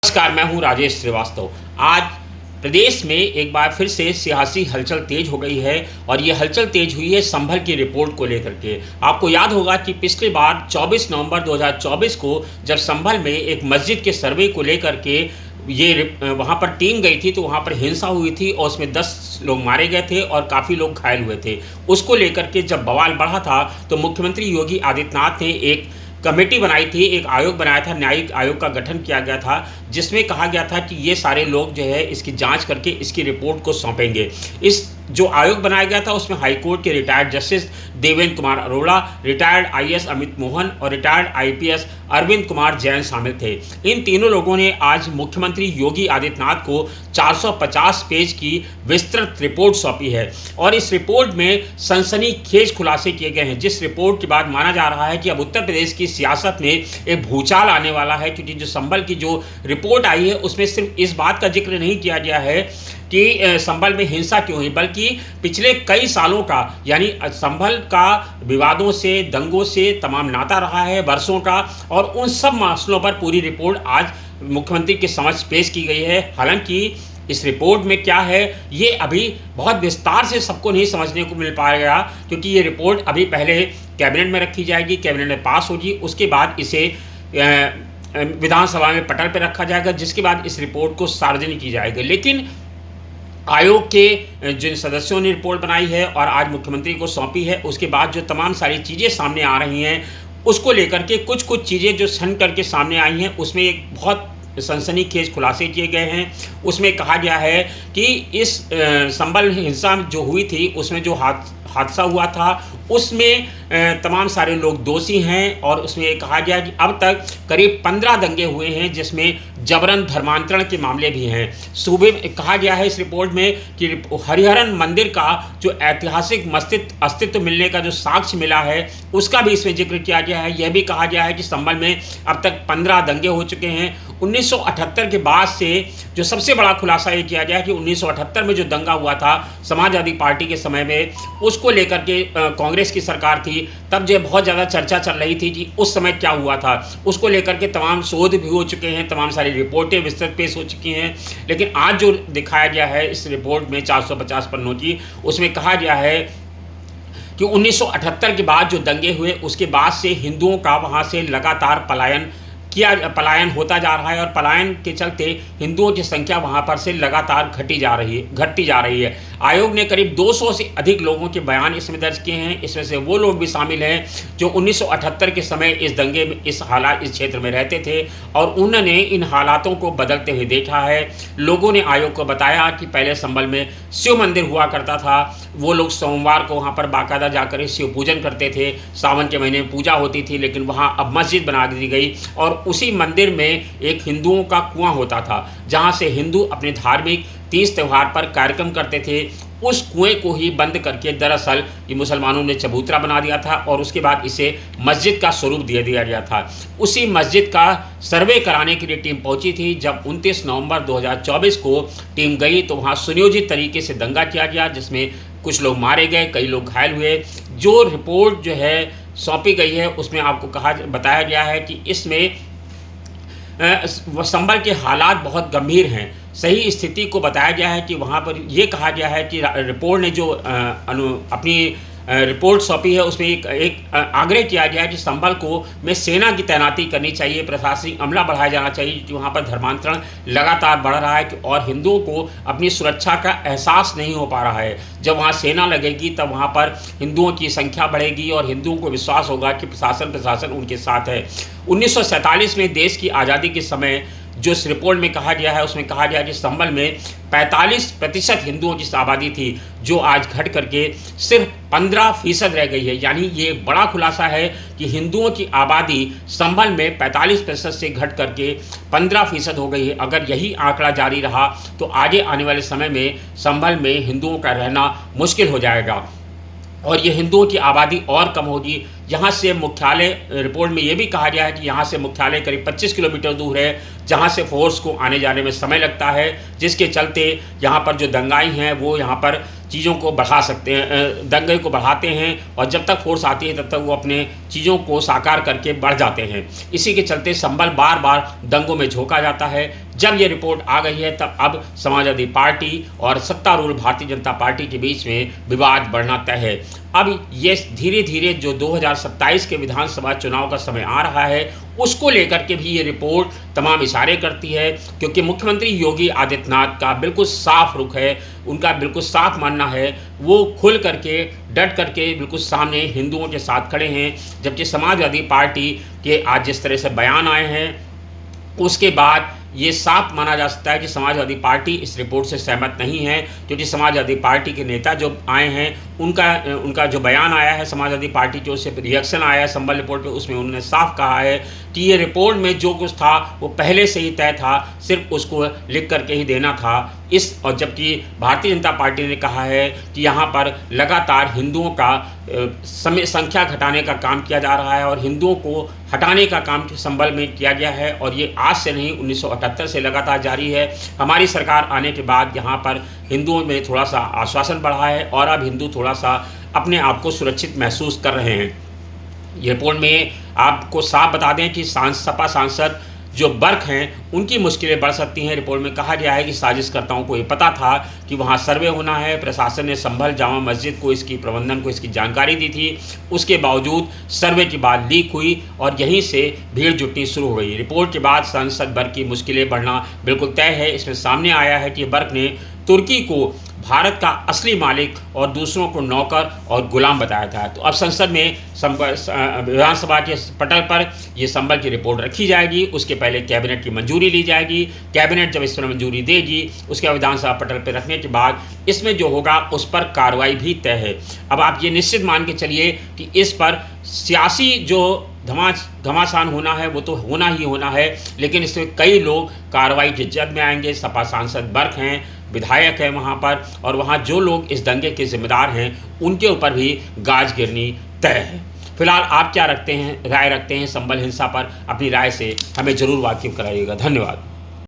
नमस्कार, मैं हूं राजेश श्रीवास्तव। आज प्रदेश में एक बार फिर से सियासी हलचल तेज हो गई है और ये हलचल तेज हुई है संभल की रिपोर्ट को लेकर के। आपको याद होगा कि पिछली बार 24 नवंबर 2024 को जब संभल में एक मस्जिद के सर्वे को लेकर के वहाँ पर टीम गई थी, तो वहाँ पर हिंसा हुई थी और उसमें 10 लोग मारे गए थे और काफ़ी लोग घायल हुए थे। उसको लेकर के जब बवाल बढ़ा था तो मुख्यमंत्री योगी आदित्यनाथ ने एक कमेटी बनाई थी, एक आयोग बनाया था, न्यायिक आयोग का गठन किया गया था, जिसमें कहा गया था कि ये सारे लोग जो है इसकी जांच करके इसकी रिपोर्ट को सौंपेंगे। इस जो आयोग बनाया गया था उसमें हाईकोर्ट के retired justice Devendra Kumar Arora, retired IAS Amit Mohan और रिटायर्ड आईपीएस अरविंद कुमार जैन शामिल थे। इन तीनों लोगों ने आज मुख्यमंत्री योगी आदित्यनाथ को 450 पेज की विस्तृत रिपोर्ट सौंपी है और इस रिपोर्ट में सनसनीखेज खुलासे किए गए हैं, जिस रिपोर्ट के बाद माना जा रहा है कि अब उत्तर प्रदेश की सियासत में एक भूचाल आने वाला है, क्योंकि जो संभल की जो रिपोर्ट आई है उसमें सिर्फ इस बात का जिक्र नहीं किया गया है कि संभल में हिंसा क्यों हुई, बल्कि पिछले कई सालों का, यानी संभल का विवादों से, दंगों से तमाम नाता रहा है वर्षों का, और उन सब मसलों पर पूरी रिपोर्ट आज मुख्यमंत्री के समक्ष पेश की गई है। हालांकि इस रिपोर्ट में क्या है ये अभी बहुत विस्तार से सबको नहीं समझने को मिल पाएगा, क्योंकि ये रिपोर्ट अभी पहले कैबिनेट में रखी जाएगी, कैबिनेट में पास होगी, उसके बाद इसे विधानसभा में पटल पर रखा जाएगा, जिसके बाद इस रिपोर्ट को सार्वजनिक की जाएगी। लेकिन आयोग के जिन सदस्यों ने रिपोर्ट बनाई है और आज मुख्यमंत्री को सौंपी है, उसके बाद जो तमाम सारी चीज़ें सामने आ रही हैं उसको लेकर के कुछ चीज़ें जो छन करके सामने आई हैं, उसमें एक बहुत सनसनीखेज खुलासे किए गए हैं। उसमें कहा गया है कि इस संभल हिंसा जो हुई थी उसमें जो हादसा हुआ था उसमें तमाम सारे लोग दोषी हैं, और उसमें कहा गया कि अब तक करीब 15 दंगे हुए हैं, जिसमें जबरन धर्मांतरण के मामले भी हैं। सूबे में कहा गया है इस रिपोर्ट में कि हरिहरन मंदिर का जो ऐतिहासिक अस्तित्व मिलने का जो साक्ष्य मिला है उसका भी इसमें जिक्र किया गया है। यह भी कहा गया है कि संभल में अब तक 15 दंगे हो चुके हैं। 1978 के बाद से जो सबसे बड़ा खुलासा ये किया गया कि 1978 में जो दंगा हुआ था समाजवादी पार्टी के समय में, उसको लेकर के कांग्रेस की सरकार थी, तब जो बहुत ज़्यादा चर्चा चल रही थी कि उस समय क्या हुआ था। उसको लेकर के तमाम शोध भी हो चुके हैं, तमाम सारी रिपोर्टें विस्तृत पेश हो चुकी हैं। लेकिन आज जो दिखाया गया है इस रिपोर्ट में 450 पन्नों की, उसमें कहा गया है कि 1978 के बाद जो दंगे हुए उसके बाद से हिंदुओं का वहाँ से लगातार पलायन होता जा रहा है, और पलायन के चलते हिंदुओं की संख्या वहां पर से लगातार घटती जा रही है। आयोग ने करीब 200 से अधिक लोगों के बयान इसमें दर्ज किए हैं। इसमें से वो लोग भी शामिल हैं जो 1978 के समय इस दंगे में इस क्षेत्र में रहते थे और उन्होंने इन हालातों को बदलते हुए देखा है। लोगों ने आयोग को बताया कि पहले संभल में शिव मंदिर हुआ करता था, वो लोग सोमवार को वहाँ पर बाकायदा जाकर शिव पूजन करते थे, सावन के महीने में पूजा होती थी, लेकिन वहाँ अब मस्जिद बना दी गई और उसी मंदिर में एक हिंदुओं का कुआं होता था, जहाँ से हिंदू अपने धार्मिक तीज त्यौहार पर कार्यक्रम करते थे। उस कुएं को ही बंद करके दरअसल ये मुसलमानों ने चबूतरा बना दिया था और उसके बाद इसे मस्जिद का स्वरूप दे दिया गया था। उसी मस्जिद का सर्वे कराने के लिए टीम पहुंची थी। जब 29 नवंबर 2024 को टीम गई तो वहां सुनियोजित तरीके से दंगा किया गया, जिसमें कुछ लोग मारे गए, कई लोग घायल हुए। जो रिपोर्ट जो है सौंपी गई है उसमें आपको बताया गया है कि इसमें संभल के हालात बहुत गंभीर हैं। सही स्थिति को बताया गया है कि वहाँ पर ये कहा गया है कि रिपोर्ट ने जो अपनी रिपोर्ट सौंपी है उसमें एक आग्रह किया गया है कि संभल में सेना की तैनाती करनी चाहिए, प्रशासनिक अमला बढ़ाया जाना चाहिए, कि वहाँ पर धर्मांतरण लगातार बढ़ रहा है और हिंदुओं को अपनी सुरक्षा का एहसास नहीं हो पा रहा है। जब वहाँ सेना लगेगी तब वहाँ पर हिंदुओं की संख्या बढ़ेगी और हिंदुओं को विश्वास होगा कि प्रशासन उनके साथ है। 1947 में देश की आज़ादी के समय जो इस रिपोर्ट में कहा गया है उसमें कहा गया कि संभल में 45% हिंदुओं की आबादी थी, जो आज घट करके सिर्फ 15% रह गई है। यानी ये बड़ा खुलासा है कि हिंदुओं की आबादी संभल में 45% से घट करके 15% हो गई है। अगर यही आंकड़ा जारी रहा तो आगे आने वाले समय में संभल में हिंदुओं का रहना मुश्किल हो जाएगा और ये हिंदुओं की आबादी और कम होगी। यहाँ से मुख्यालय, रिपोर्ट में ये भी कहा गया है कि यहाँ से मुख्यालय करीब 25 किलोमीटर दूर है, जहाँ से फोर्स को आने जाने में समय लगता है, जिसके चलते यहाँ पर जो दंगाई हैं वो यहाँ पर चीज़ों को बढ़ा सकते हैं, दंगे को बढ़ाते हैं, और जब तक फोर्स आती है तब तक वो अपने चीज़ों को साकार करके बढ़ जाते हैं। इसी के चलते संभल बार बार दंगों में झोंका जाता है। जब ये रिपोर्ट आ गई है तब अब समाजवादी पार्टी और सत्तारूढ़ भारतीय जनता पार्टी के बीच में विवाद बढ़ना तय है। अब ये धीरे धीरे जो 2027 के विधानसभा चुनाव का समय आ रहा है उसको लेकर के भी ये रिपोर्ट तमाम इशारे करती है, क्योंकि मुख्यमंत्री योगी आदित्यनाथ का बिल्कुल साफ रुख है, उनका बिल्कुल साफ मानना है, वो खुल करके डट करके बिल्कुल सामने हिंदुओं के साथ खड़े हैं। जबकि समाजवादी पार्टी के आज जिस तरह से बयान आए हैं उसके बाद ये साफ माना जा सकता है कि समाजवादी पार्टी इस रिपोर्ट से सहमत नहीं है, क्योंकि समाजवादी पार्टी के नेता जो आए हैं उनका जो बयान आया है समाजवादी पार्टी की ओर से, रिएक्शन आया है संबल रिपोर्ट पे, उसमें उन्होंने साफ कहा है कि ये रिपोर्ट में जो कुछ था वो पहले से ही तय था, सिर्फ उसको लिख करके ही देना था। और जबकि भारतीय जनता पार्टी ने कहा है कि यहाँ पर लगातार हिंदुओं का संख्या घटाने का काम किया जा रहा है और हिंदुओं को हटाने का काम संबल में किया गया है, और ये आज से नहीं 1978 से लगातार जारी है। हमारी सरकार आने के बाद यहाँ पर हिंदुओं में थोड़ा सा आश्वासन बढ़ा है और अब हिंदू थोड़ा सा अपने आप को सुरक्षित महसूस कर रहे हैं। ये रिपोर्ट में आपको साफ बता दें कि सपा सांसद जो बर्क हैं उनकी मुश्किलें बढ़ सकती हैं। रिपोर्ट में कहा गया है कि साजिशकर्ताओं को ये पता था कि वहाँ सर्वे होना है, प्रशासन ने संभल जामा मस्जिद को इसकी प्रबंधन को इसकी जानकारी दी थी, उसके बावजूद सर्वे की बात लीक हुई और यहीं से भीड़ जुटनी शुरू हो गई। रिपोर्ट के बाद सांसद बर्क की मुश्किलें बढ़ना बिल्कुल तय है। इसमें सामने आया है कि बर्क ने तुर्की को भारत का असली मालिक और दूसरों को नौकर और गुलाम बताया था। तो अब संसद में विधानसभा के पटल पर यह संबल की रिपोर्ट रखी जाएगी, उसके पहले कैबिनेट की मंजूरी ली जाएगी। कैबिनेट जब इस पर मंजूरी देगी उसके बाद विधानसभा पटल पर रखने के बाद इसमें जो होगा उस पर कार्रवाई भी तय है। अब आप ये निश्चित मान के चलिए कि इस पर सियासी जो घमासान होना है वो तो होना ही होना है, लेकिन इसमें कई लोग कार्रवाई की जद में आएंगे। सपा सांसद बर्क हैं, विधायक हैं वहाँ पर, और वहाँ जो लोग इस दंगे के जिम्मेदार हैं उनके ऊपर भी गाज गिरनी तय है। फिलहाल आप क्या राय रखते हैं संबल हिंसा पर? अपनी राय से हमें ज़रूर वाकिफ कराइएगा। धन्यवाद।